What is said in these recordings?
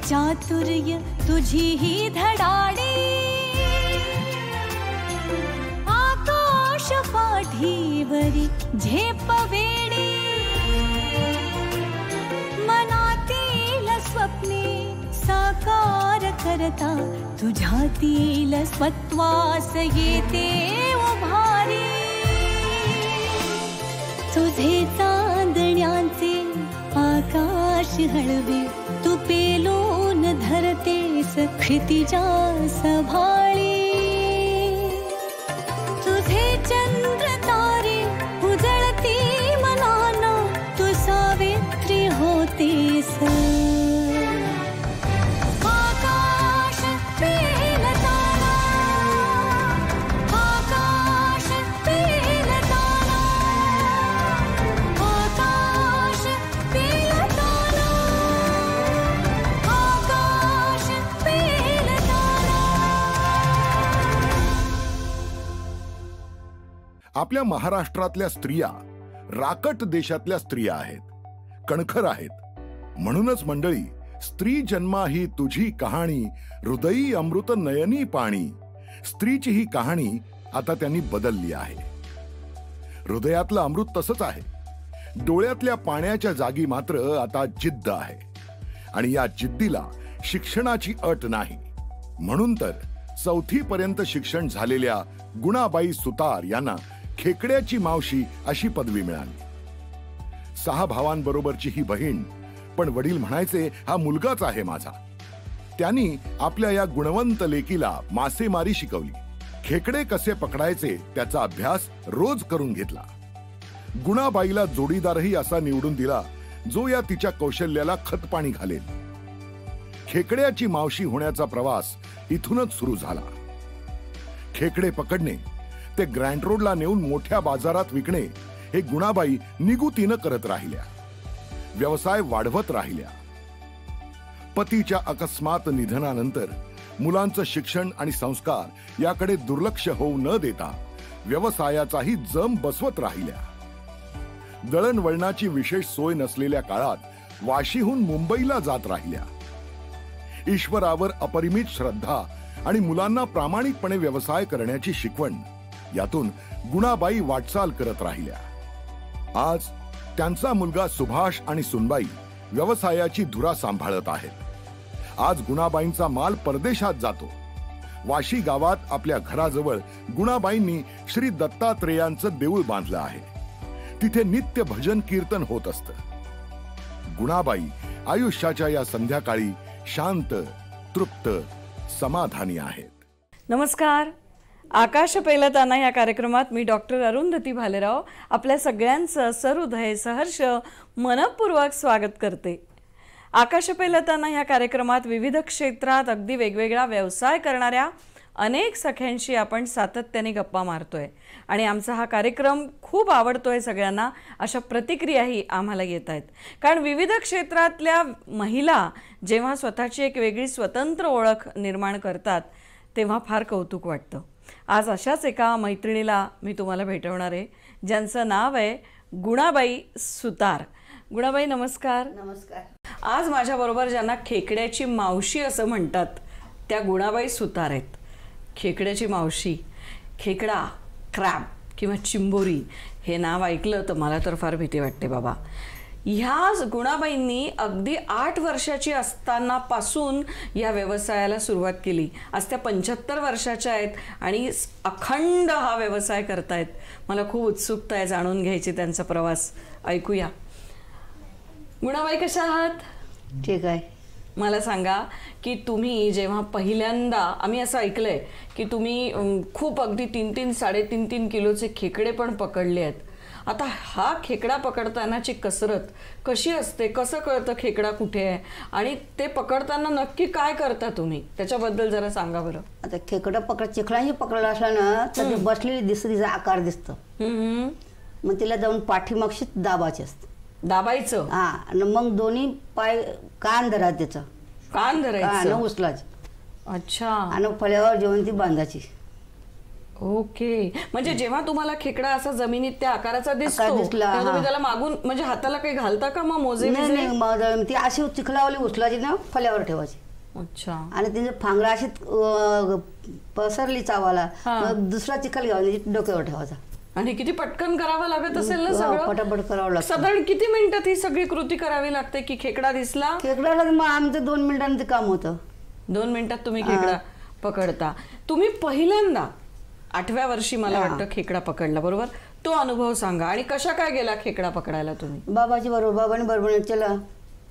चातुर्य तुझी ही धडाडी, आकाश पाठीवरी झेप वेडी, मनातील स्वप्ने साकार करता तुझ्यातील स्वत्वास येते उभारी, तुझे चांदण्याचे आकाश हळवे तू पेलून धरतेस क्षितिजा सभाळी, तुझे चंद्र तारे उजळती मनाना तू सावित्री होतेस, आपल्या महाराष्ट्रातल्या स्त्रिया राकट देशातल्या स्त्रिया आहेत, कणखर आहेत. म्हणूनच मंडळी, स्त्री जन्मा ही तुझी कहाणी, हृदयी अमृत नयनी पाणी. स्त्रीची ही कहाणी आता त्यांनी बदलली आहे. हृदयातलं अमृत तसंच आहे, डोळ्यातल्या पाण्याच्या जागी मात्र आता जिद्द आहे. आणि या जिद्दीला शिक्षणाची अट नाही. म्हणून तर 4थी पर्यंत शिक्षण झालेल्या गुणाबाई सुतार यांना खेकड्याची मावशी अशी पदवी मिळाली. 6 भावांबरोबरची ही बहीण, पण वडील म्हणायचे हा मुलगाच आहे माझा. त्यांनी आपल्या या गुणवंत लेकीला मासेमारी शिकवली. खेकडे कसे पकडायचे त्याचा अभ्यास रोज करून घेतला. गुणाबाईला जोडीदारही असा निवडून दिला जो या तिच्या कौशल्याला खतपाणी घालेल. खेकड्याची मावशी होण्याचा प्रवास इथूनच सुरू झाला. खेकडे पकडणे, ते ग्रँड रोडला नेऊन मोठ्या बाजारात विकणे हे गुणाबाई निगुतीनं करत राहिल्या. व्यवसाय वाढवत राहिल्या. पतीच्या अकस्मात निधनानंतर मुलांचं शिक्षण आणि संस्कार याकडे दुर्लक्ष होऊ न देता व्यवसायाचाही जम बसवत राहिल्या. दळणवळणाची विशेष सोय नसलेल्या काळात वाशीहून मुंबईला जात राहिल्या. ईश्वरावर अपरिमित श्रद्धा आणि मुलांना प्रामाणिकपणे व्यवसाय करण्याची शिकवण यातून गुणाबाई वाटचाल करत राहिल्या. आज त्यांचा मुलगा सुभाष आणि सुनबाई व्यवसायाची धुरा सांभाळत आहेत. आज गुणाबाईंचा माल परदेशात जातो. वाशी गावात आपल्या घराजवळ गुणाबाईंनी श्री दत्तात्रेयांचं देऊळ बांधलं आहे. तिथे नित्य भजन कीर्तन होत असतं. गुणाबाई आयुष्याच्या या संध्याकाळी शांत, तृप्त, समाधानी आहेत. नमस्कार. आकाश पेलताना या कार्यक्रमात मी डॉक्टर अरुंधती भालेराव आपल्या सगळ्यांचं सहृदय सहर्ष मनपूर्वक स्वागत करते. आकाश पेलताना या कार्यक्रमात विविध क्षेत्रात अगदी वेगवेगळा व्यवसाय करणाऱ्या अनेक सख्यांशी आपण सातत्याने गप्पा मारतोय आणि आमचा हा कार्यक्रम खूप आवडतोय सगळ्यांना, अशा प्रतिक्रियाही आम्हाला येत आहेत. कारण विविध क्षेत्रातल्या महिला जेव्हा स्वतःची एक वेगळी स्वतंत्र ओळख निर्माण करतात तेव्हा फार कौतुक वाटतं. आज अशाच एका मैत्रिणीला मी तुम्हाला भेटवणार आहे, ज्यांचं नाव आहे गुणाबाई सुतार. गुणाबाई नमस्कार. नमस्कार. आज माझ्याबरोबर ज्यांना खेकड्याची मावशी असं म्हणतात त्या गुणाबाई सुतार आहेत. खेकड्याची मावशी, खेकडा, क्रॅब किंवा चिंबोरी हे नाव ऐकलं तर मला तर फार भीती वाटते बाबा. ह्या गुणाबाईंनी अगदी 8 वर्षाची असतानापासून या व्यवसायाला सुरुवात केली. आज त्या 75 वर्षाच्या आहेत आणि अखंड हा व्यवसाय करतायत. मला खूप उत्सुकता आहे जाणून घ्यायची त्यांचा प्रवास. ऐकूया. गुणाबाई कशा आहात? ठीक आहे. मला सांगा की तुम्ही जेव्हा पहिल्यांदा, आम्ही असं ऐकलंय की तुम्ही खूप अगदी 3-3, 3.5 किलोचे खेकडे पण पकडले आहेत. आता हा खेकडा पकडतानाची कसरत कशी असते? कसं कळतं खेकडा कुठे आहे आणि ते पकडताना नक्की काय करता तुम्ही? त्याच्याबद्दल जरा सांगा बरं. आता खेकडा चिखलाही पकडला असला ना तर ती बसलेली दिसरीचा आकार दिसतो. मग तिला जाऊन पाठीमागशीच दाबायचे असतं. दाबायचं? हा. आणि मग दोन्ही पाय कान धरायचं, त्याचं कान धरायचं, उचलायचं. अच्छा. आणि फळ्यावर जेवण ती बांधायची. ओके. म्हणजे जेव्हा तुम्हाला खेकडा असा जमिनीत त्या आकाराचा दिसतो दिसला, तेव्हा तुम्ही हा. त्याला मागून म्हणजे हाताला काही घालता का मग मोजे नाही बिजे? नाही, मग ती अशी चिखलावली उचलायची ना फल्यावर ठेवायची अच्छा. आणि तिचे फांगडा अशी पसरली चावाला हा. मग दुसरा चिखल घ्यावा डोक्यावर ठेवायचा. आणि किती पटकन करावं लागत असेल ना हा, सगळं? पटापट करावं लागतं. साधारण किती मिनिटात ही सगळी कृती करावी लागते की खेकडा दिसला खेकड्याला मग आमचं 2 मिनिटांनी ते काम होतं. 2 मिनिटात तुम्ही खेकडा पकडता? तुम्ही पहिल्यांदा 8व्या वर्षी मला हा. वाटतं खेकडा पकडला, बरोबर? तो अनुभव सांगा. आणि कशा काय गेला खेकडा पकडायला तुम्ही? बाबाची बरोबर बाबाने बरोबर चला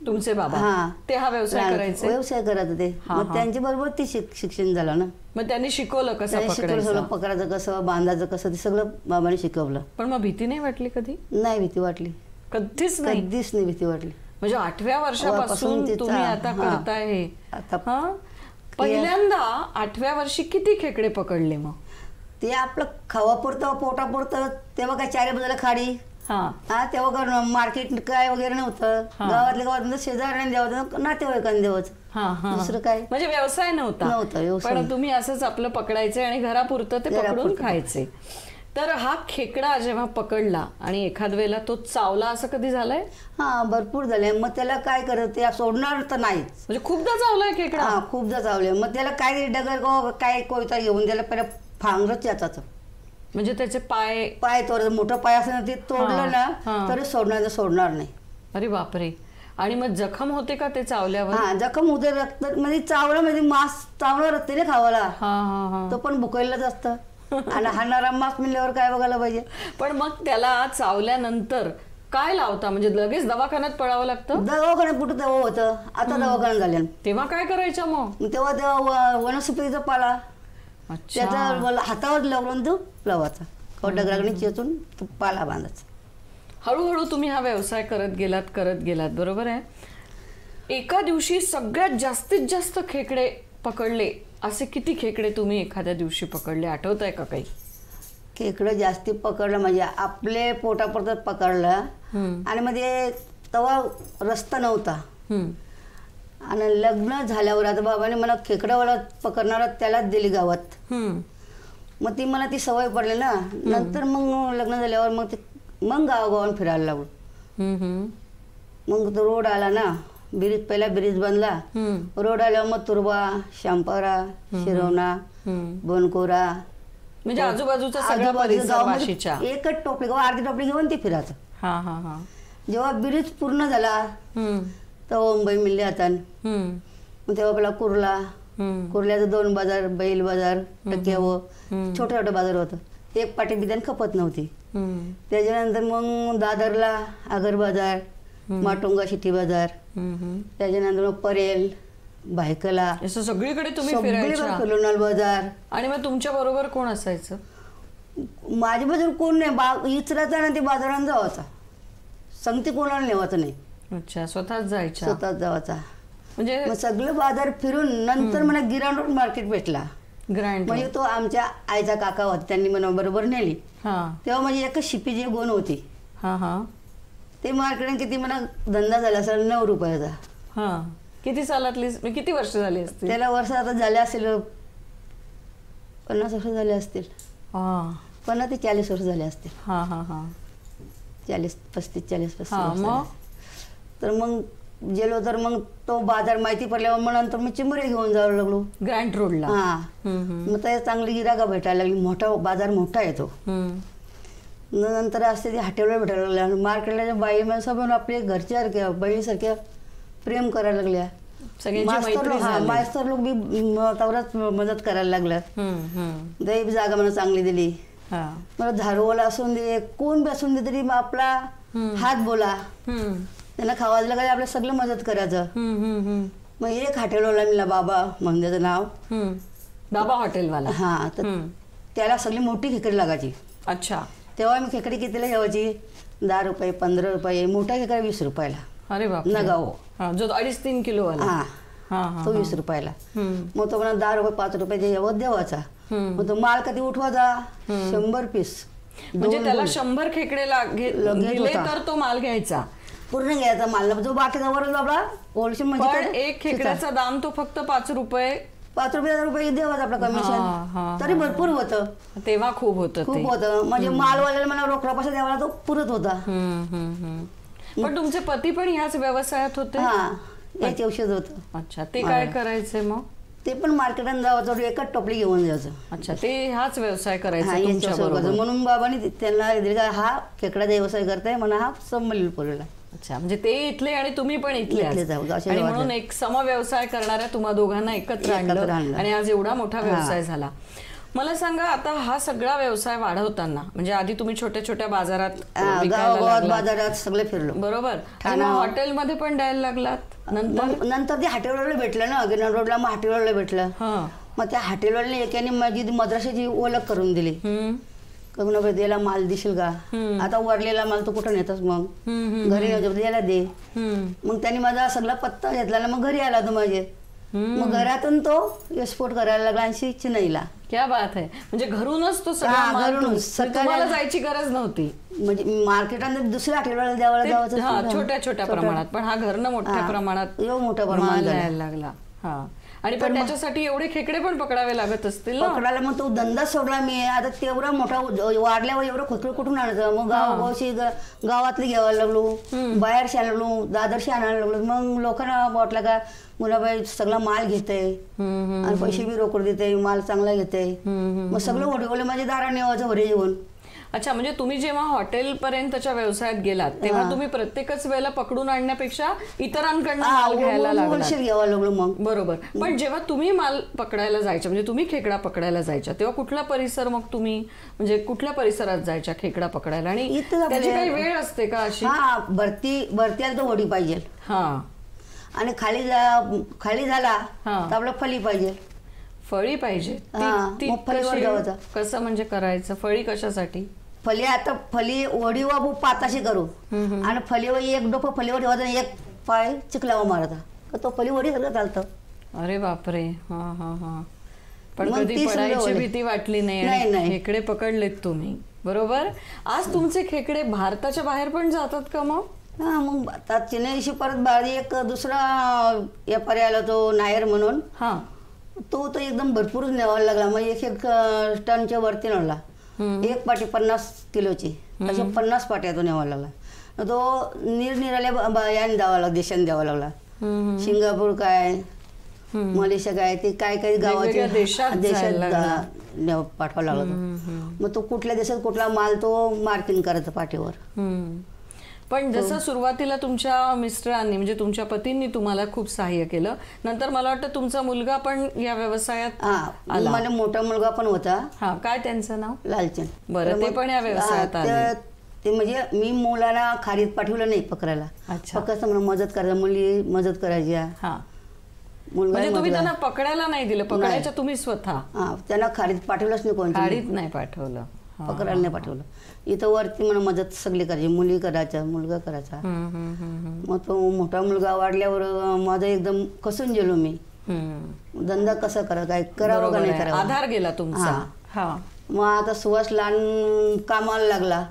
तुमचे बाबा हा. ते हा व्यवसाय करायचे? व्यवसाय करत होते. हा, मग हा. त्यांच्या बरोबर ते शिक्षण झालं ना. मग त्यांनी शिकवलं कसं त्यांनी शिकवलं सगळं, पकडायचं? पकडायचं कसं बांधायचं कसं ते सगळं बाबाने शिकवलं. पण मग भीती नाही वाटली कधी? नाही भीती वाटली, कधीच नाही. कधीच नाही भीती वाटली. म्हणजे 8व्या वर्षापासून वर्षापासून तिचा- तुम्ही आता हा. करताय हे. आता हा? पहिल्यांदा 8व्या वर्षी किती खेकडे पकडले मग? ते आपलं खावापुरतं पोटापुरतं. तेव्हा काय चारी बाजूला खाडी, हा. हा तेव्हा काय मार्केट काय वगैरे नव्हतं. हा. गावातल्या गावात शेजाऱ्याने द्यावं, नातेवाईकांनी द्यावं. हा, हा. दुसरं काय म्हणजे व्यवसाय नव्हता. व्यवसाय. पण तुम्ही असंच आपलं पकडायचे आणि घरापुरतं ते पकडून घरापुरतं. खायचे. तर हा खेकडा जेव्हा पकडला आणि एखाद वेळेला तो चावला, असं कधी झालंय? हा भरपूर झाले. मग त्याला काय करत ते सोडणार तर नाहीच. म्हणजे खूपदा चावलाय खेकडा? हा खूपदा चावले. मग त्याला काय डगर काय कोयता घेऊन त्याला पहिला फांगरच याचाच म्हणजे त्याचे पाय? पाय तोड, मोठं पाय असं ना ते तोडलं हा. ना तरी सोडणार नाही. अरे बापरे. आणि मग जखम होते का ते चावल्यावर? हा जखम होते, रक्त म्हणजे चावलं म्हणजे मांस चावलं रक्त नाही खावाला. हा, हा, हा. तो पण भुकायलाच असतं आणि हाणारा मांस मिळल्यावर काय बघायला पाहिजे. पण मग त्याला चावल्यानंतर काय लावता? म्हणजे लगेच दवाखान्यात पळावं लागतं? दवाखान्यात कुठं तेव्हा होतं, आता दवाखान्यात झाल्या. तेव्हा काय करायचं मग? तेव्हा वनस्पतीचा पाला अच्छा. त्याचा हातावर लावून तो लावायचा, डगरागणी चेचून तो पाला बांधायचा. हळूहळू तुम्ही हा व्यवसाय करत गेलात, बरोबर आहे? एका दिवशी सगळ्यात जास्तीत जास्त खेकडे पकडले असे किती खेकडे तुम्ही एखाद्या दिवशी पकडले, आठवत आहे का काही? खेकडं जास्ती पकडलं म्हणजे आपले पोटापुरतं पकडलं. आणि मध्ये तेव्हा रस्ता नव्हता. आणि लग्न झाल्यावर आता बाबाने मला खेकडावाला पकडणारा त्यालाच दिली गावात. मग ती मला ती सवय पडली ना. नंतर मग लग्न झाल्यावर मग गावागावान फिरायला लागलो. मग तो रोड आला ना, पहिला ब्रिज बनला. रोड आल्यावर मग तुर्बा, शांपारा, शिरवणा, बनकोरा, म्हणजे आजूबाजूचा सगळा परिसर वाशीच्या. एकच टोपली अर्धी टोपली घेऊन ते फिरायचं. हा, हा, हा. जेव्हा ब्रिज पूर्ण झाला तेव्हा मुंबई मिळली आता. मग तेव्हा आपला कुर्ल्याचं 2 बाजार, बैल बाजार, टक्क्यावर छोटं छोटं बाजार होतं. एक पाटी बिदान खपत नव्हती. त्याच्यानंतर मग दादरला आगर बाजार, माटुंगा सिटी बाजार, त्याच्यानंतर मग परेल, भायकला, असं सगळीकडे तुम्ही सगळीकडे फिरायचा? लोणाल बाजार. आणि मग तुमच्या बरोबर कोण असायचं? माझ्या बाजूला कोण नाही, इचरायचा ना ते बाजारात जावाचा, संगती कोणाला नेवायचं नाही. अच्छा, स्वतःच जायच्या? स्वतःच जावाचा. म्हणजे मग सगळे बाजार फिरून नंतर मला गिराण रोड मार्केट भेटला. ग्रँड म्हणजे तो आमच्या आईचा काका होता, त्यांनी मला बरोबर नेली. हा, तेव्हा माझी एकच शिपीची गोण होती. हा, हा, ते मार्केट किती मला धंदा झाला असेल 9 रुपयाचा. हा. किती सालातली, किती वर्ष झाली असतील त्याला वर्ष आता झाले असेल 50 वर्ष झाले असतील. हा, 50 ते 40 वर्ष झाले असतील. हा, हा, हा. 40, 35, 40, 35 हा, वर्ष मग? झाले. तर मग गेलो तर मग तो बाजार माहिती पडल्यावर मग नंतर मी चिंबोरी घेऊन जावं लागलो ग्रँड रोडला. हा. मग त्या चांगली गिरागा भेटायला लागली, मोठा बाजार मोठा येतो. नंतर असते ते हॉटेलवर भेटायला लागल्या, मार्केटला बाई माणसं पण आपले घरच्यासारख्या बहिणीसारख्या प्रेम करायला लागल्या. मास्तर लोक बी तवराच मदत करायला लागल्या. दैव जागा मला चांगली दिली. मला धारवाला असून दे, कोण बी असून दे तरी आपला हात बोला, त्यांना खावायला काय आपलं सगळं मदत करायचं. मग एक हॉटेलवाला मिळाला, बाबा म्हणून त्याचं नाव, बाबा हॉटेलवाला. हा. तर त्याला सगळी मोठी खेकडी लागायची. अच्छा. तेव्हा मी खेकडी कितीला घ्यावायची? 10 रुपये, 15 रुपये. मोठा खेकडा 20 रुपयाला. अरे बाप. नगाव जो 2.5-3 किलो वाला. हा, तो 20 रुपयाला. मग तो म्हणा 10 रुपये 5 रुपये देवाचा. मग तो माल कधी उठवायचा? 100 पीस. म्हणजे त्याला 100 खेकडे लागले तर तो माल घ्यायचा, पूर्ण घ्यायचा माल. जो बाकीचा वर आपला होलसेल म्हणजे एक खेकड्याचा दाम तो फक्त 5 रुपये 5 रुपये द्यावाच आपलं हा, कमिशन, तरी भरपूर होतं. तेव्हा खूप होतं खूप ते. होतं. म्हणजे मालवाल्याला मला रोकडा पैसा द्यावा तो पुरत होता. पण तुमचे पती पण ह्याच व्यवसायात होते? हा, याच औषध होतं. अच्छा, ते काय करायचे मग? ते पण मार्केटात जायचं, एकच टोपली घेऊन जायचं. अच्छा, ते हाच व्यवसाय हा, करायचा याच तुमच्या व्यवसाय बरोबर. करायचं. म्हणून बाबांनी त्यांना दिलं का हा खेकडाचा व्यवसाय करताय म्हणा, हा संभलेल पोरीला. अच्छा, म्हणजे ते इथले आणि तुम्ही पण इथलेच. इथलेच आहोत, असे आणि व्यवहार म्हणून एक समव्यवसाय करणाऱ्या तुम्हा दोघांना एकत्र आणलं आणलं. आणि आज एवढा मोठा व्यवसाय झाला. मला सांगा, आता हा सगळा व्यवसाय वाढवताना, म्हणजे आधी तुम्ही छोट्या छोट्या बाजारात विकायला गावागावात लागलात. बाजारात सगळे फिरलो. बरोबर. आणि मग हॉटेलमध्ये पण द्यायला लागलात नंतर? नंतर ते हॉटेलवाले भेटलं ना, गिरनार रोडला मग हॉटेलवाले भेटलं. हा. मग त्या हॉटेलवाल्याने एकाने माझी मद्राशाची ओळख करून दिली. कमी द्यायला माल दिसेल का, आता वरलेला माल तो कुठं नेतस, मग घरी द्यायला दे. मग त्यांनी माझा सगळा पत्ता घेतला ना, मग घरी आला तो माझे. मग घरातून तो एक्सपोर्ट करायला लागला आणि चेन्नईला. क्या बात आहे. म्हणजे घरूनच तो सगळा माल तुम्हाला जायची गरज नव्हती. म्हणजे मार्केटात दुसऱ्या हॉटेलवाला द्यावं जावं छोट्या छोट्या प्रमाणात, पण हा घरनं मोठ्या प्रमाणात मोठ्या प्रमाणात जायला लागला. हा. आणि पण त्याच्यासाठी एवढे खेकडे पण पकडावे लागत असतील ना? पकडायला मग तो धंदा सोडला मी. आता तेवढा मोठा वाढल्यावर एवढं खेकडे कुठून आणायचं, मग गावातली घ्यायला लागलो, बाहेरशी आणायला लागलो, दादरशी आणायला लागलो. मग लोकांना वाटलं का मुलाबाई सगळा माल घेते आणि पैसे बी रोकड देते, माल चांगला घेते. मग सगळं वडील माझ्या दाराने यावायचं घरी येऊन. अच्छा, म्हणजे तुम्ही जेव्हा हॉटेल पर्यंतच्या व्यवसायात गेलात तेव्हा तुम्ही प्रत्येकच वेळेला पकडून आणण्यापेक्षा इतरांकडनं माल घ्यायला लागला. होलसेल घ्यावा लागलो मग. बरोबर. पण जेव्हा तुम्ही माल पकडायला जायच्या, म्हणजे तुम्ही खेकडा पकडायला जायच्या, तेव्हा कुठला परिसर मग तुम्ही, म्हणजे कुठल्या परिसरात जायच्या खेकडा पकडायला? आणि त्याची काही वेळ असते का अशी? हा, भरती तो होडी पाहिजे. हा. आणि खाली झाला तर आपलं फली पाहिजे. फळी पाहिजे. कसं म्हणजे करायचं? फळी कशासाठी? फली वडी वाबू पाताशी करू आणि फलीवर एक डोकं फलीवर ठेवायचं, एक पाय चिखलावर मारायचा, तो फली वडी सगळं चालतं. अरे बापरे. हा हा हा. पण कधी पडायची भीती वाटली नाही? खेकडे पकडलेत तुम्ही, बरोबर. आज तुमचे खेकडे भारताच्या बाहेर पण जातात का मग? हा, मग आता चेन्नईशी परत एक दुसरा व्यापारी आला, तो नायर म्हणून. हा. तो एकदम भरपूर न्यावा लागला. मग एक टनच्या वरती नेला. एक पाटी 50 किलोची, अशा 50 पाट्या तो न्यावा लागला. तो निरनिराळ्या याने द्यावा लागला, देशाने द्यावा लागला. सिंगापूर काय, मलेशिया काय, ते काय काही गावाच्या देशात पाठवावा लागला. मग तो कुठल्या देशात कुठला माल तो मार्किंग करायचा पाठीवर. पण जसं सुरुवातीला तुमच्या मिस्टरांनी, म्हणजे तुमच्या पतींनी तुम्हाला खूप सहाय्य केलं, नंतर मला वाटतं तुमचा मुलगा पण या व्यवसायात आला. मला मोठा मुलगा पण होता. हा, काय त्यांचं नाव? लालचंद. बरं, ते पण या व्यवसायात आले. ते म्हणजे मी मुलाला खारीत पाठवलं नाही पकडायला, फक्त मदत करायला, मुली मदत करायची. हा, म्हणजे तुम्ही त्यांना पकडायला नाही दिलं, पकडायच्या तुम्ही स्वतः? हा, त्यांना खारीत पाठवलंच नाही, कोण खारीत नाही पाठवलं, पकडायला नाही पाठवलं. इथं वरती मला मदत सगळी करायची, मुली करायच्या, मुलगा करायचा. मग तो मोठा मुलगा वाढल्यावर माझं एकदम कसून गेलो मी. धंदा कसा करा, काय करावं का नाही करावं, आधार गेला तुमचा. हा. मग आता सुहास लहान कामाला लागला,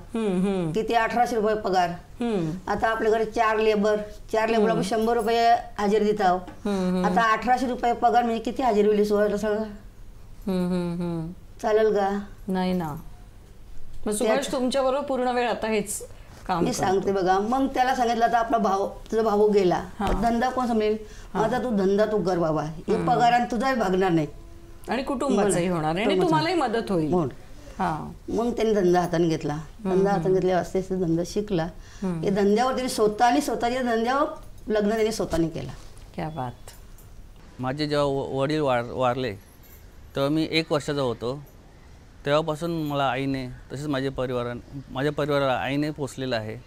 किती 1800 रुपये पगार. आता आपल्या घरी 4 लेबर 100 रुपये हजेरी देत आहोत. आता 1800 रुपये पगार म्हणजे किती हजेरी होईल सुहासला सगळं? चालेल का? नाही ना. मग सुभाष तुमच्या बरोबर पूर्ण वेळ आता हेच काम मी सांगते बघा. मग त्याला सांगितलं आता आपला भाऊ, तुझा भाऊ गेला, धंदा कोण समजेल? आता तू धंदा तू कर बाबा, हे पगारान तुझाही भागणार नाही आणि कुटुंबाचाही होणार आणि तुम्हालाही मदत होईल. मग त्यांनी धंदा हाताने घेतला. धंदा हाताने घेतल्यावर असते धंदा शिकला. हे धंद्यावर त्यांनी स्वतःच्या धंद्यावर लग्न त्यांनी स्वतःने केला. क्या बात. माझे जेव्हा वडील वारले तेव्हा मी 1 वर्षाचा होतो. तेव्हापासून मला आईने, तसेच माझ्या परिवाराला आईने पोसलेलं आहे.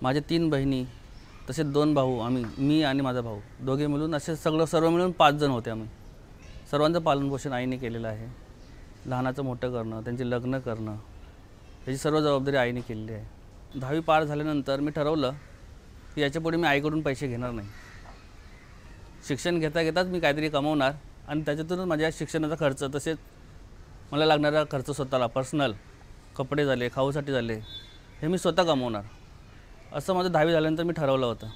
माझ्या 3 बहिणी, तसेच 2 भाऊ, मी आणि माझा भाऊ दोघे मिळून असे सर्व मिळून 5 जण होते आम्ही. सर्वांचं पालनपोषण आईने केलेलं आहे. लहानाचं मोठं करणं, त्यांचे लग्न करणं, याची सर्व जबाबदारी आईने केलेली आहे. 10वी पार झाल्यानंतर मी ठरवलं की याच्यापुढे मी आईकडून पैसे घेणार नाही. शिक्षण घेताच मी काहीतरी कमवणार आणि त्याच्यातूनच माझ्या शिक्षणाचा खर्च, तसेच मला लागणारा खर्च स्वतःला, पर्सनल कपडे झाले, खाऊसाठी झाले, हे मी स्वतः कमवणार, असं माझं 10वी झाल्यानंतर मी ठरवलं होतं.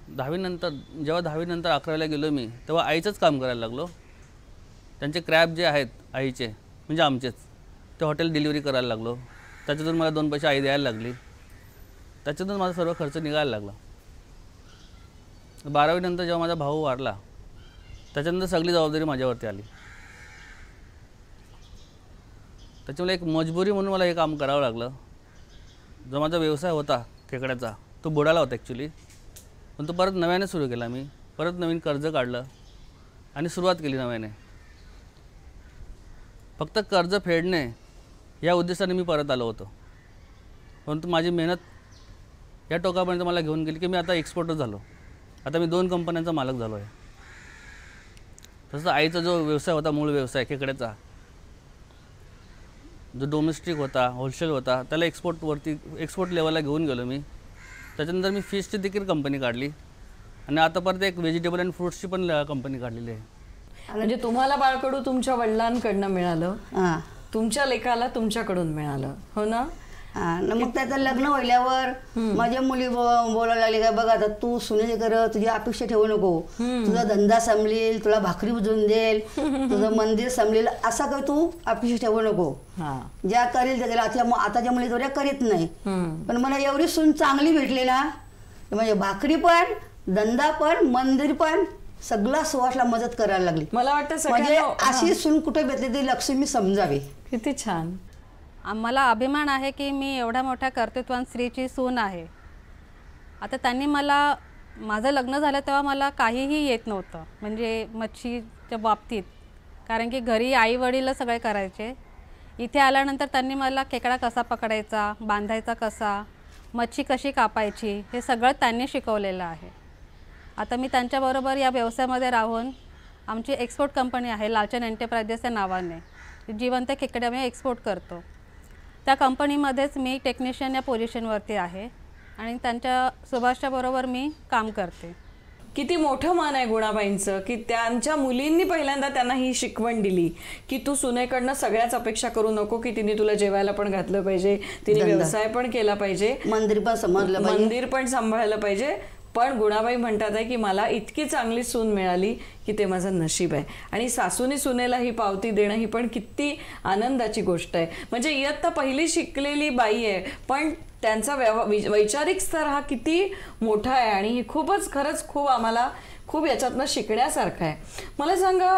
10वी नंतर जेव्हा 10वी नंतर 11वीला गेलो मी, तेव्हा आईचंच काम करायला लागलो. त्यांचे क्रॅब जे आहेत आईचे म्हणजे आमचेच, ते हॉटेल डिलिव्हरी करायला लागलो. त्याच्यातून मला 2 पैसे आई द्यायला लागली. त्याच्यातून माझा सर्व खर्च निघायला लागला. 12वी नंतर जेव्हा माझा भाऊ वारला, त्याच्यानंतर सगळी जबाबदारी माझ्यावरती आली. त्याच्यामुळे एक मजबुरी म्हणून मला हे काम करावं लागलं. जो माझा व्यवसाय होता खेकड्याचा, तो बुडाला होता ॲक्च्युली, पण तो परत नव्याने सुरू केला मी. परत नवीन कर्ज काढलं आणि सुरुवात केली नव्याने. फक्त कर्ज फेडणे या उद्देशाने मी परत आलो होतो, परंतु माझी मेहनत या टोकापर्यंत मला घेऊन गेली की मी आता एक्सपोर्टर झालो. आता मी 2 कंपन्यांचा मालक झालो आहे. तसं आईचा जो व्यवसाय होता, मूळ व्यवसाय खेकड्याचा, जो डोमेस्टिक होता, होलसेल होता, त्याला एक्सपोर्ट लेवलला घेऊन गेलो मी. त्याच्यानंतर मी फिशची देखील कंपनी काढली आणि आता परत एक व्हेजिटेबल अँड फ्रूट्सची पण कंपनी काढलेली आहे. म्हणजे तुम्हाला बाळकडू तुमच्या वडिलांकडनं मिळालं, हां तुमच्या लेकाला तुमच्याकडून मिळालं, हो ना? मग त्याचं लग्न व्हायल्यावर माझ्या मुली बोलायला लागली काय, बघ आता तू सुनेची कर, तुझी अपेक्षा ठेवू नको, तुझा धंदा संभलेल, तुला भाकरी बुजवून देईल, तुझं मंदिर संभलेल, असा काही तू अपेक्षा ठेवू नको. ज्या करेल त्या केला. आताच्या मुली तेवढ्या करीत नाही, पण मला एवढी सून चांगली भेटली ना, म्हणजे भाकरी पण, धंदा पण, मंदिर पण, सगळा सुवासला मदत करायला लागली. मला वाटतं म्हणजे अशी सून कुठे भेटली ती लक्ष्मी समजावी. किती छान. आम्हाला अभिमान आहे की मी एवढ्या मोठ्या कर्तृत्वान स्त्रीची सून आहे. आता त्यांनी मला, माझं लग्न झालं तेव्हा मला काहीही येत नव्हतं, म्हणजे मच्छीच्या बाबतीत, कारण की घरी आई वडील सगळे करायचे. इथे आल्यानंतर त्यांनी मला खेकडा कसा पकडायचा, बांधायचा कसा, मच्छी कशी कापायची, हे सगळं त्यांनी शिकवलेलं आहे. आता मी त्यांच्याबरोबर या व्यवसायामध्ये राहून आमची एक्सपोर्ट कंपनी आहे लालचंद एंटरप्राइजेस या नावाने, जिवंत खेकडे आम्ही एक्सपोर्ट करतो. त्या कंपनीमध्येच मी टेक्निशियन या पोझिशनवरती आहे आणि त्यांच्या सुभाषच्या बरोबर मी काम करते. किती मोठं मन आहे गुणाबाईंचं की त्यांच्या मुलींनी पहिल्यांदा त्यांना ही शिकवण दिली की तू सुनेकडनं सगळ्याच अपेक्षा करू नको की तिने तुला जेवायला पण घातलं पाहिजे, तिने व्यवसाय पण केला पाहिजे, मंदिर पण समजलं पाहिजे, मंदिर पण सांभाळलं पाहिजे. पण गुणाबाई म्हणतात आहे की मला इतकी चांगली सून मिळाली की ते माझं नशीब आहे. आणि सासूने सुनेला ही पावती देणं ही पण किती आनंदाची गोष्ट आहे. म्हणजे इयत्ता पहिली शिकलेली बाई आहे, पण त्यांचा वैचारिक स्तर हा किती मोठा आहे आणि ही खूपच खरंच खूप आम्हाला खूप याच्यातनं शिकण्यासारखं आहे. मला सांगा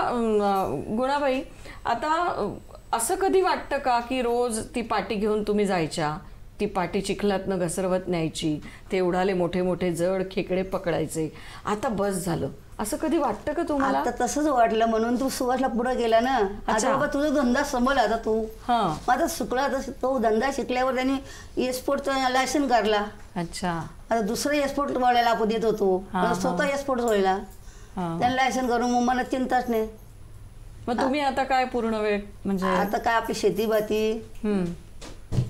गुणाबाई, आता असं कधी वाटतं का की रोज ती पाटी घेऊन तुम्ही जायच्या, ती पाटी चिखलातनं घसरवत न्यायची, ते उडाले मोठे मोठे जड खेकडे पकडायचे, आता बस झालं, असं कधी वाटतं का तुम्हाला? आता तसंच वाटलं म्हणून तू सुभाषला पुढे गेला ना. आता बाबा तुझा धंदा संभल, आता तू माझा सुकला, तो धंदा शिकल्यावर त्यांनी एक्सपोर्टचा लायसन काढला. अच्छा. आता दुसरं एक्सपोर्ट वाढायला आपण देत होतो, स्वतः एक्सपोर्ट व्हायला त्यांना लायसन करून मग मला चिंताच नाही. मग तुम्ही आता काय पूर्ण वेळ म्हणजे आता काय आपली शेती बाती,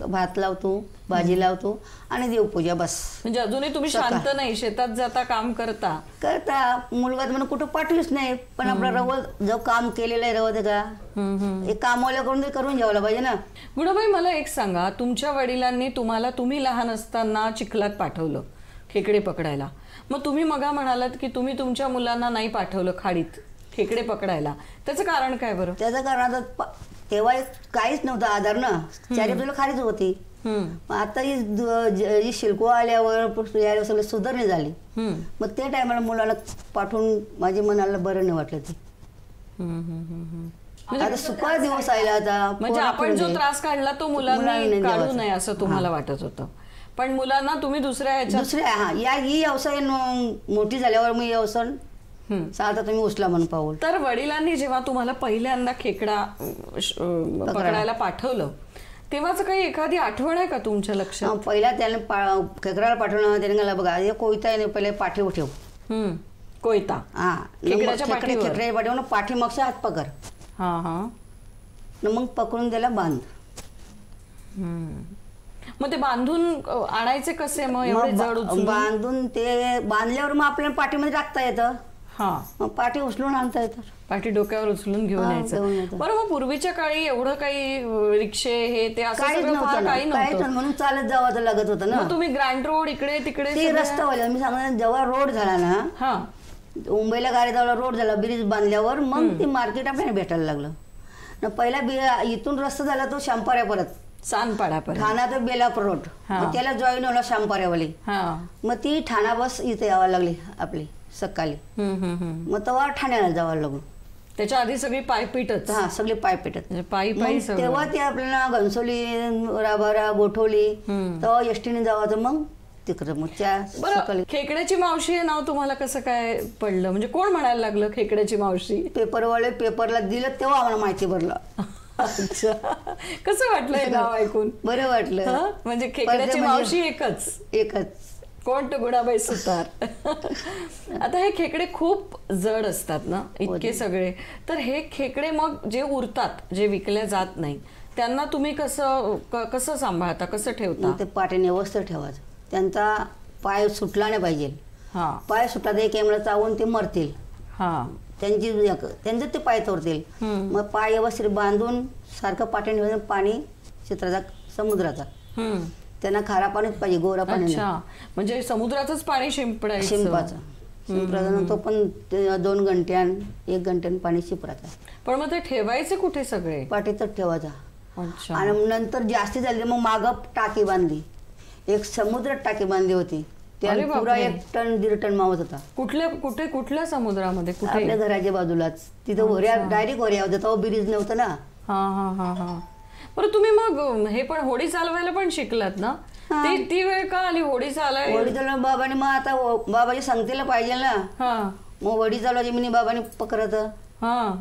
भात लावतो, भाजी लावतो आणि देवपूजा, बस. म्हणजे अजूनही तुम्ही शांत नाही, शेतात जाता, काम करता मुलगा म्हणून कुठं पाठवलीच नाही, पण आपला रवळ जो काम केलेलं आहे रवळ का एक कामवाल्याकडून करून घ्यावं पाहिजे ना. गुणाबाई, मला एक सांगा, तुमच्या वडिलांनी तुम्हाला, तुम्ही लहान असताना चिखलात पाठवलं खेकडे पकडायला, मग तुम्ही मगा म्हणालात की तुम्ही तुमच्या मुलांना नाही पाठवलं खाडीत खेकडे पकडायला, त्याचं कारण काय बरं? त्याचं कारण आता तेव्हा काहीच नव्हतं आधार ना, चारी तुला खालीच होती. आता ही शिल्को आल्यावर सगळं सुधारणी झाली, मग त्या टायमाला मुलाला पाठवून माझ्या मनाला बरं नाही वाटलं. ते आता सुका दिवस आला आता, म्हणजे आपण जो त्रास काढला तो मुलांना काढू नये असं तुम्हाला वाटत होतं, पण मुलांना तुम्ही दुसऱ्या ही व्यवसाय मोठी झाल्यावर मी व्यवसाय आता तुम्ही उचला म्हणून पाऊल. तर वडिलांनी जेव्हा तुम्हाला पहिल्यांदा खेकडा पकडायला पाठवलं तेव्हाच काही एखादी आठवण आहे का तुमच्या लक्षात? पहिला त्याने खेकडाला पाठवलं, त्याने बघा हे कोयता आहे, पहिले पाठी ठेव. कोयता खेकड्याच्या पाठीवर पाठी मग हात पकड, मग पकडून त्याला बांध. मग ते बांधून आणायचे कसे? मग एवढे जड बांधून ते बांधल्यावर मग आपल्याला पाठीमध्ये टाकता येतं. हा, मग पाठी उचलून आणता येतात. पाठी डोक्यावर उचलून घेऊन घेऊन यायचं. यायचं. बरं, मग पूर्वीच्या काळी एवढं काही रिक्षे हे ते असं काहीच सगळं फार नव्हतं काही ना, काहीच नव्हतं. म्हणून चालत जावं तर लागत होतं ना. मग तुम्ही ग्रँड रोड इकडे तिकडे ते रस्त्यावर मी सांगणार, जेव्हा रोड झाला ना, हा, मुंबईला गारेगावला रोड झाला, ब्रिज बांधल्यावर मग ते मार्केट आपल्याला भेटायला लागलं ना. पहिला इथून रस्ता झाला तो शांपाऱ्या, परत सानपाडा परत. ठाणा तर बेलापूर रोड, मग त्याला जॉईन होला शांपाऱ्यावाली. हा, मग ती ठाणा बस इथे यावं लागली आपली सकाळी. मग तेव्हा ठाण्याला जावं लागलो. त्याच्या आधी सगळी पायपीटच. हा, सगळे पाय पेटत. म्हणजे पायी पायी मग सगळं. तेव्हा ते आपल्याला घनसोली, राबारा, गोठवली, तेव्हा एसटीने जावं तर मग तिकडं मग त्या बरं, सकाळी खेकड्याची मावशी हे नाव तुम्हाला कसं काय पडलं? म्हणजे कोण म्हणायला लागलं खेकड्याची मावशी? पेपरवाले पेपरला दिलं तेव्हा आम्हाला माहिती पडलं. अच्छा, कसं वाटलं हे नाव ऐकून? बरं वाटलं. हं? म्हणजे खेकड्याची मावशी एकच, एकच. कोण तर गुणाबाई सुतार. आता हे खेकडे खूप जड असतात ना, इतके सगळे. तर हे खेकडे मग जे उरतात, जे विकल्या जात नाही, त्यांना तुम्ही कसं सांभाळता, कसं ठेवता? मग ते पाट्याने व्यवस्थित ठेवायचं. त्यांचा पाय सुटला नाही पाहिजे. हा, पाय सुटला तर एक एमला चावून ते मरतील. हा, त्यांचे ते पाय तोडतील. मग पाय व्यवस्थित बांधून सारखं पाट्याने पाणी चित्राचा, समुद्राचा. त्यांना खारा पाणीच पाहिजे, गोरा पाणी नाही. अच्छा, म्हणजे समुद्राचंच पाणी शिंपडायचं. शिंपराचं तो पण 2 घंट्यान 1 घंट्यान पाणी शिंपरायचं. पण मग ते ठेवायचे कुठे सगळे? पाटीतच ठेवायचा. अच्छा, आणि नंतर जास्ती झाली मग मागं टाकी बांधली. एक समुद्रात टाकी बांधली होती. त्या अरे पुरा बापरे. 1 टन 1.5 टन मावत होता. कुठल्या समुद्रामध्ये? कुठे? आपल्या घराच्या बाजूलाच. तिथं ओऱ्या, डायरेक्ट ओऱ्या होत्या, तेव्हा ब्रिज नव्हतं ना. हा हा हा हा. बरं, तुम्ही मग हे पण होडी चालवायला पण शिकलात ना? ती वेळ का आली होडी चालवायला? वडी चालवा बाबाने, मग आता बाबाची सांगतेला पाहिजे ना. हा, मग वडी चालवायची मी बाबाने पकडत. हा,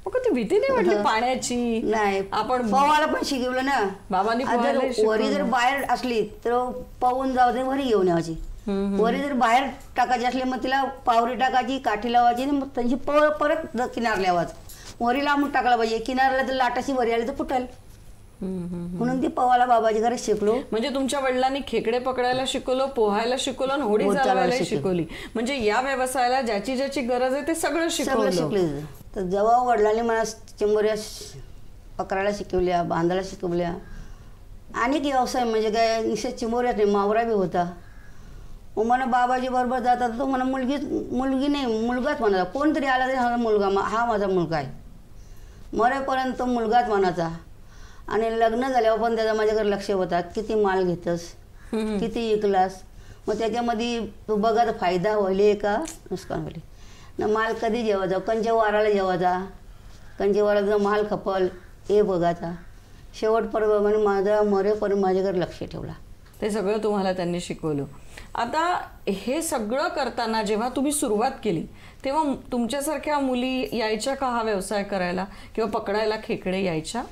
मग ती भीती नाही वाटली पाण्याची? नाही, आपण पोवायला पण शिकवलं ना बाबांनी. वरी जर बाहेर असली तर पाहून जाऊ दे, वरी घेऊन यायची. वरी जर बाहेर टाकायची असली मग तिला पावरी टाकायची, काठी लावायची, मग त्यांची परत किनार लावायचं. वरी लांबून टाकायला पाहिजे. किनारला तर लाटाची वरी आली तर फुटाल. म्हणून ती पवाला बाबाजी घरात शिकलो. म्हणजे तुमच्या वडिलांनी खेकडे पकडायला शिकवलं, पोहायला शिकवलं आणि होडी चालवायला शिकवली. म्हणजे या व्यवसायाला ज्याची ज्याची गरज आहे ते सगळं शिकवलं. तर जेव्हा वडिलांनी मला चिंबोऱ्या पकडायला शिकवल्या, बांधायला शिकवल्या, अनेक व्यवसाय म्हणजे काय निश्चित चिंबोऱ्यात नाही, मावरा बी होता. मग मला बाबाजी बरोबर जातात तो मला मुलगी नाही मुलगाच म्हणायचा. कोणतरी आला तरी हा मुलगा, हा माझा मुलगा आहे. मरेपर्यंत मुलगाच म्हणायचा. आणि लग्न झाल्यावर पण त्याचा माझ्याकडे लक्ष होता, किती माल घेतस, किती विकलास, मग त्याच्यामध्ये तू बघा फायदा होईल का नुकसान होईल ना. माल कधी जेवायचा, कंचे वाराला जेवायचा, कंचे वाराला माल खपल हे बघायचा. शेवटपर्यंत म्हणजे माझा मरेपर्यंत माझ्याकडे लक्ष ठेवला. ते सगळं तुम्हाला त्यांनी शिकवलं. आता हे सगळं करताना जेव्हा तुम्ही सुरुवात केली तेव्हा तुमच्यासारख्या मुली यायच्या का हा व्यवसाय करायला किंवा पकडायला खेकडे यायच्या?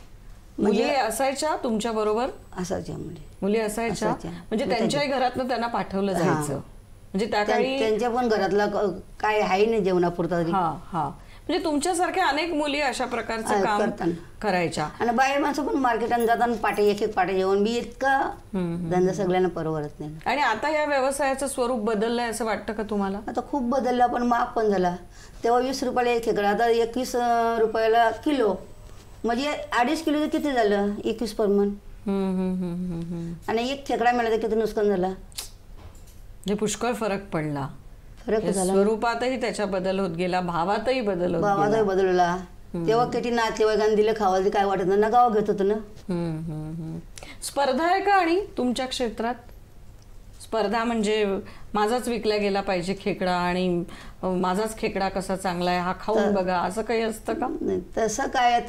मुली असायच्या तुमच्या बरोबर? असायच्या मुली असायच्या. म्हणजे त्यांच्याही घरातनं त्यांना पाठवलं जायचं. म्हणजे त्या काळी त्यांच्या पण घरातला काय आहे नाही जेवणापुरता तरी. हा हा, म्हणजे तुमच्यासारख्या अनेक मुली अशा प्रकारचं काम करायच्या. आणि बाहेर माणसं पण मार्केटात जाताना पाटे एक पाटे जेवण बी इतका धंदा सगळ्यांना परवडत नाही. आणि आता या व्यवसायाचं स्वरूप बदललंय असं वाटतं का तुम्हाला? आता खूप बदलला, पण महाग पण झाला. तेव्हा 20 रुपयाला एक खेकडा, आता 21 रुपयाला किलो. म्हणजे 2.5 किलो किती झालं? 21 प्रमाण. आणि एक खेकडा मिळाला तर किती नुकसान झाला. म्हणजे पुष्कळ फरक पडला. फरक झाला. स्वरूपातही त्याच्या बदल होत गेला, भावातही बदल होत गेला. भावातही बदलला. तेव्हा किती नाते वगैरे दिलं खावायला काय वाटत नाही ना, गाव घेत होतं ना. स्पर्धा आहे का आणि तुमच्या क्षेत्रात? स्पर्धा म्हणजे माझाच विकला गेला पाहिजे खेकडा आणि माझाच खेकडा कसा चांगला आहे हा खाऊन बघा, असं काही असतं का? तसं काय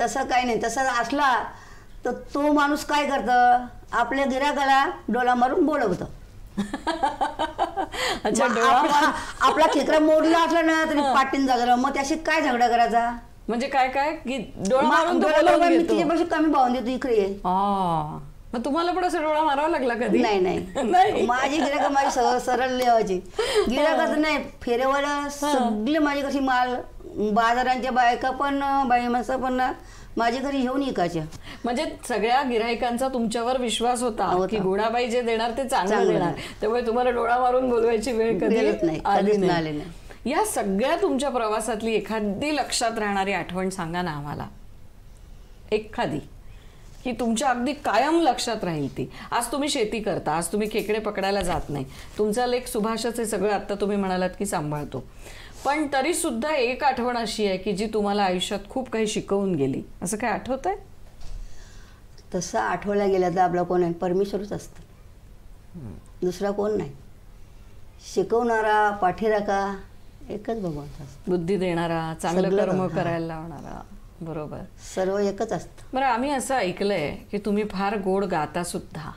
नाही. तसं असला तर तो माणूस काय करतं, आपल्या गिराकाला डोला मारून बोलवतं. आपला खेकडा मोडला असला ना तरी पाटीन जागा, मग त्याशी काय झगडा करायचा? म्हणजे काय डोळा मारून तिच्यापेक्षा कमी भावून देतो इकडे. मग तुम्हाला पण असं डोळा मारावा लागला कधी? नाही. माझी गिराक माझी सरळ लेवायची. गिराकच नाही, फेरेवाला सगळे माझी कशी माल बाजारांच्या बायका पण बाई माणसं पण माझ्या घरी घेऊन विकायच्या. म्हणजे सगळ्या गिराहिकांचा तुमच्यावर विश्वास होता की गुणाबाई जे देणार ते चांगलं देणार, त्यामुळे तुम्हाला डोळा मारून बोलवायची वेळ कधी नाही. या सगळ्या तुमच्या प्रवासातली एखादी लक्षात राहणारी आठवण सांगा ना आम्हाला, एखादी की तुमच्या अगदी कायम लक्षात राहील ती. आज तुम्ही शेती करता, आज तुम्ही खेकडे पकडायला जात नाही, तुमचा लेख सुभाषच हे सगळं आत्ता तुम्ही म्हणालात की सांभाळतो, पण तरी सुद्धा एक आठवण अशी आहे की जी तुम्हाला आयुष्यात खूप काही शिकवून गेली, असं काय आठवत आहे? तसं आठवल्या गेलं तर आपला कोण आहे? परमेश्वरच असतं, दुसरा कोण नाही. शिकवणारा, पाठीराखा एकच भगवंत असतो. बुद्धी देणारा, चांगलं सगळं, कर्म हा. करायला लावणारा. बरोबर. सर्व एकच असतं. बरं, आम्ही असं ऐकलंय की तुम्ही फार गोड गाता सुद्धा.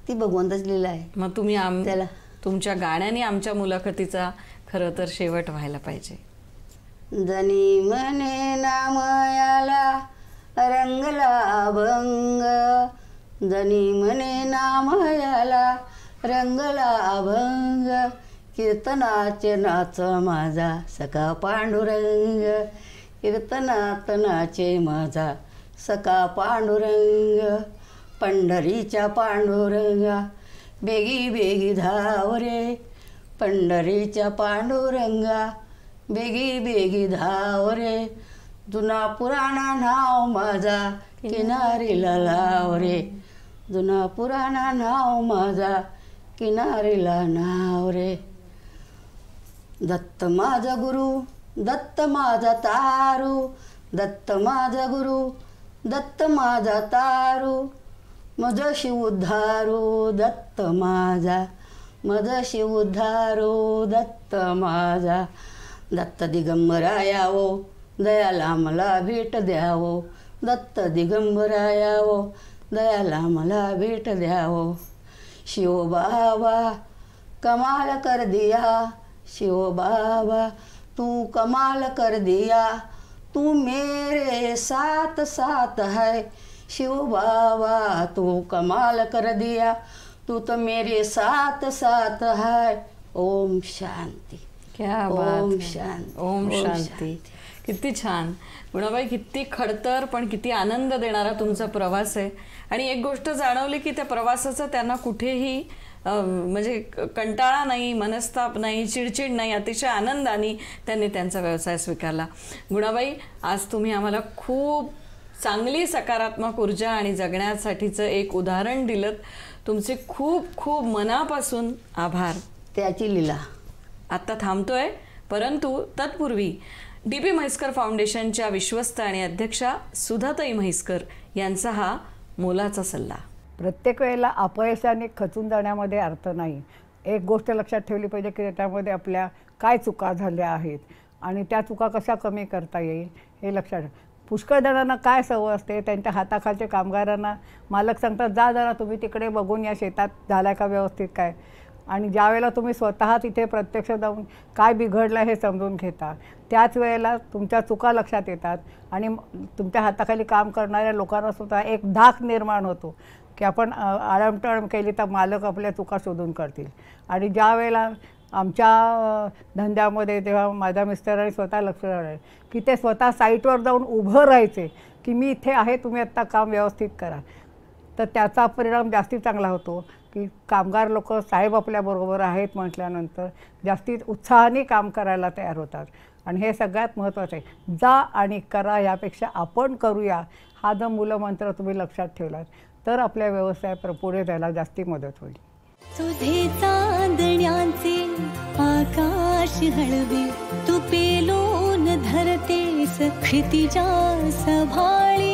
ती भगवंताच लीला आहे. मग तुम्ही त्याला तुमच्या गाण्याने आमच्या मुलाखतीचा खरं तर शेवट व्हायला पाहिजे. जनी मने नामयाला रंगला अभंग, जनी मने नामयाला रंगला अभंग, कीर्तनाचे नाच माझा सखा पांडुरंग, कीर्तनात नाचे माझा सखा पांडुरंग, पंढरीच्या पांडुरंगा बेगी बेगी धाव रे, पंढरीच्या पांडुरंगा बेगी बेगी धाव रे, जुना पुराणा नाव माझा किनारीला लाव रे, जुना पुराणा नाव माझा किनारीला नाव रे. दत्त माझा गुरु, दत्त माझा तारू, दत्त माझा गुरु, दत्त माझा तारू, मज शिव उद्धारू दत्त माझा, मज शिव उद्धारू दत्त माझा. दत्त दिगंबरायावो दयाला मला भेट द्यावो, दत्त दिगंबरायावो दयाला मला भेट द्यावो. शिव बाबा कमाल कर दिया, शिव बाबा तू कमाल कर दिया, तू मेरे साथ साथ है, शिव बाबा तू कमाल कर दिया, तू तो मेरे साथ साथ है. ओम शांती. क्या ओम बात. शांती. ओम शांती. किती छान गुणाबाई, किती खडतर पण किती आनंद देणारा तुमचा प्रवास आहे. आणि एक गोष्ट जाणवली की त्या प्रवासाचा त्यांना कुठेही म्हणजे कंटाळा नाही, मनस्ताप नाही, चिडचिड नाही, अतिशय आनंदाने त्यांनी त्यांचा व्यवसाय स्वीकारला. गुणाबाई, आज तुम्ही आम्हाला खूप चांगली सकारात्मक ऊर्जा आणि जगण्यासाठीचं एक उदाहरण दिलं. तुमचे खूप खूप मनापासून आभार. त्याची लीला. आत्ता थांबतोय, परंतु तत्पूर्वी DP म्हैसकर फाउंडेशनच्या विश्वस्त आणि अध्यक्षा सुधाताई म्हैसकर यांचा हा मोलाचा सल्ला. प्रत्येक वेळेला अपयशाने खचून जाण्यामध्ये अर्थ नाही. एक गोष्ट लक्षात ठेवली पाहिजे की त्याच्यामध्ये आपल्या काय चुका झाल्या आहेत आणि त्या चुका कशा कमी करता येईल हे लक्षात. पुष्कळ जणांना काय सवय असते, त्यांच्या हाताखालच्या कामगारांना मालक सांगतात जा जरा तुम्ही तिकडे बघून या शेतात झालं का व्यवस्थित काय, आणि ज्या वेळेला तुम्ही स्वतः तिथे प्रत्यक्ष जाऊन काय बिघडलं हे समजून घेता त्याच वेळेला तुमच्या चुका लक्षात येतात आणि तुमच्या हाताखाली काम करणाऱ्या लोकांना सुद्धा एक धाक निर्माण होतो की आपण आळमटळम केली तर मालक आपल्या चुका शोधून करतील. आणि ज्या वेळेला आमच्या धंद्यामध्ये तेव्हा माझ्या मिस्टरांनी स्वतः लक्ष ठेवलं की ते स्वतः साईटवर जाऊन उभं राहायचे की मी इथे आहे, तुम्ही आत्ता काम व्यवस्थित करा, तर त्याचा परिणाम जास्ती चांगला होतो की कामगार लोक साहेब आपल्याबरोबर आहेत म्हटल्यानंतर जास्ती उत्साहाने काम करायला तयार होतात. आणि हे सगळ्यात महत्त्वाचं आहे. जा आणि करा यापेक्षा आपण करूया हा जो मूलमंत्र तुम्ही लक्षात ठेवलात तर आपल्या व्यवसाय पुढे जायला जास्ती मदत होईल. तुझे चांदण्याचे आकाश हळवे, तू पेलून धरतेस क्षितिजा सभाळी.